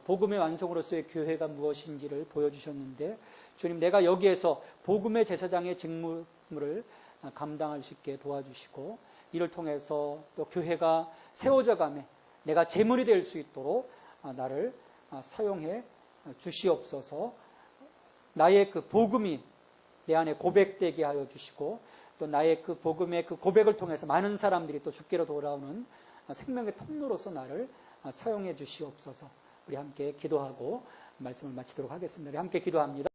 복음의 완성으로서의 교회가 무엇인지를 보여주셨는데, 주님, 내가 여기에서 복음의 제사장의 직무를 감당할 수 있게 도와주시고, 이를 통해서 또 교회가 세워져 가며 내가 제물이 될 수 있도록 나를 사용해 주시옵소서. 나의 그 복음이 내 안에 고백되게 하여 주시고, 또 나의 그 복음의 그 고백을 통해서 많은 사람들이 또 주께로 돌아오는 생명의 통로로서 나를 사용해 주시옵소서. 우리 함께 기도하고 말씀을 마치도록 하겠습니다. 우리 함께 기도합니다.